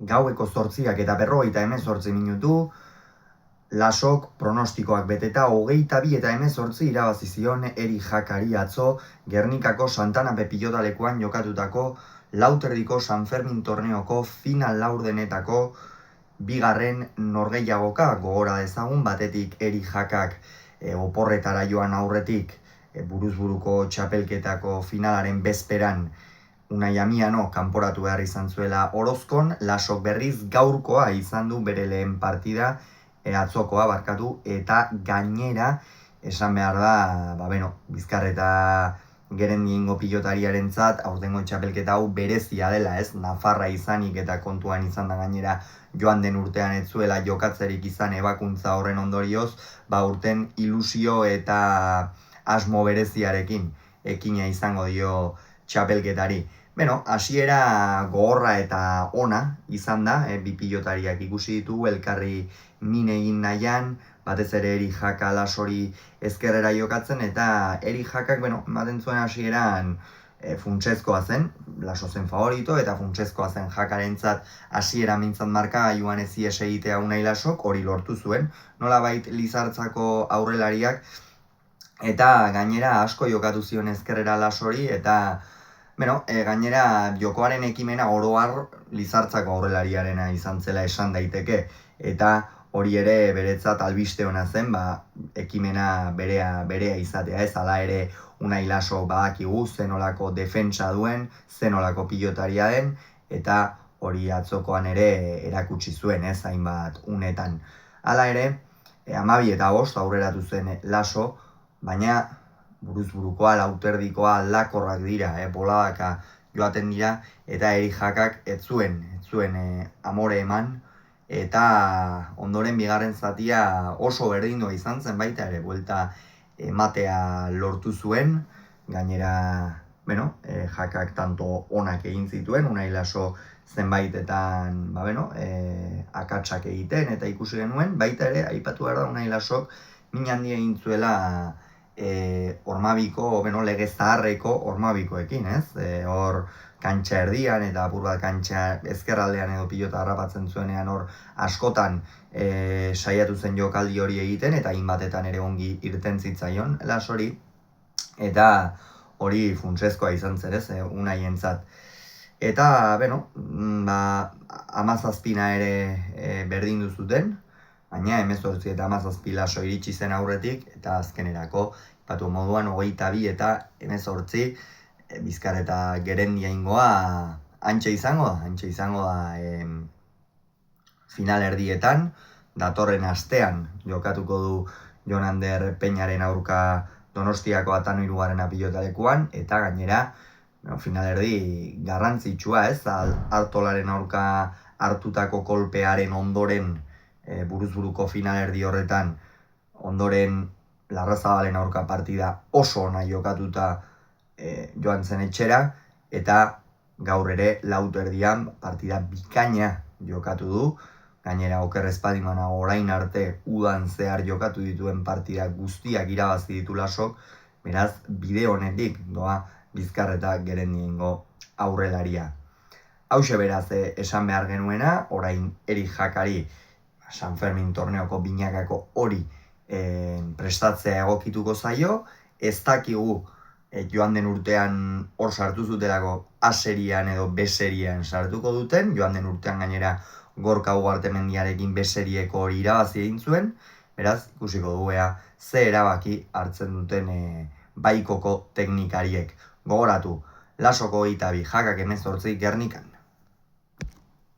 Gaueko 8:48 minutu, Lasok pronostikoak beteta 22 eta 18 irabazi zion Eri Jakari atzo Gernikako Santanape pilotalekoan jokatutako lauterdiko San Fermin torneoko final laurdenetako bigarren norgehiagoka. Gogora dezagun, batetik Eri Jakak oporretara joan aurretik buruz-buruko txapelketako finalaren bezperan Unai Amiano kanporatu behar izan zuela Orozkon. Lasok berriz gaurkoa izan du bere lehen partida, atzokoa barkatu, eta gainera esan behar da, Bizkarreta Gerendiengo pilotariarentzat aurtengo txapelketa hau berezia dela, ez? Nafarra izanik eta kontuan izan da gainera joan den urtean ez zuela jokatzerik izan ebakuntza horren ondorioz, urten ilusio eta asmo bereziarekin ekina izango dio txapelketari. Hasiera gogorra eta ona izan da, bi pilotariak ikusi ditugu elkarri min egin nahian, batez ere Eri Jaka Lasori ezkerrera jokatzen, eta Eri Jakak, ematen zuen hasieran funtsezkoa zen, Laso zen favorito, eta funtsezkoa zen Jakarentzat hasiera mintzat markagailuan ez ihes egitea Unai Lasok, hori lortu zuen, nolabait Lizartzako aurrelariak, eta gainera asko jokatu zion ezkerrera Lasori, eta gainera jokoaren ekimena oro har Lizartzako aurrelariarena izan zela esan daiteke, eta hori ere beretzat albiste ona zen, ekimena berea izatea, ez ala ere Unai Laso badakigu zenolako defentsa duen, zenolako pilotaria den, eta hori atzokoan ere erakutsi zuen, ez hainbat unetan. Hala ere, 12:05 aurreratu zen Laso, baina buruz-burukoa, lauterdikoa aldakorrak dira, boladaka joaten dira, eta Eri Jakak ez zuen amore eman, eta ondoren bigarren zatia oso berdindua izan zen baita ere, buelta ematea lortu zuen, gainera, Jakak tanto onak egin zituen, Unai Laso zenbaitetan, akatsak egiten, eta ikusi genuen, baita ere, aipatu behar da Unai Lasok min handia egin zuela Ormabiko, lege zaharreko Ormabikoekin, ez? Hor kantxa erdian eta apur bat kantxa ezkerraldean edo pilota harrapatzen zuenean hor askotan saiatu zen jokaldi hori egiten, eta hainbatetan ere ongi irten zitzaion Lasori, eta hori funtsezkoa izan zen, ez? Unaientzat. Eta, 17 ere berdindu zuten, baina 18 eta 17 Laso iritsi zen aurretik, eta azkenerako, patu moduan 22 eta 18 Bizkarreta Gerendiaingoa antxe izango da final erdietan, datorren astean jokatuko du Jon Ander Peñaren aurka Donostiako Atano 3. pilotalekuan, eta gainera final erdi garrantzitsua, ez? Artolaren aurka hartutako kolpearen ondoren buruz-buruko final erdi horretan, ondoren Larrazabalen aurka partida oso ona jokatuta joan zen etxera, eta gaur ere lauterdian partida bikaina jokatu du, gainera oker ez baldin banago orain arte udan zehar jokatu dituen partida guztiak irabazi ditu Lasok, beraz bide honetik doa Bizkarreta Gerendiengo aurrelaria. Hauxe beraz esan behar genuena, orain Eri Jakari San Fermin torneoko binakako hori prestatzea egokituko zaio, ez dakigu joan den urtean hor sartu zutelako A-serian edo B-serian sartuko duten, joan den urtean gainera Gorka Ugartemendiarekin B-serieko hori irabazi egin zuen, beraz ikusiko dugu ze erabaki hartzen duten baikoko teknikariek. Gogoratu, Lasoko 22, Jakak 18, Gernikan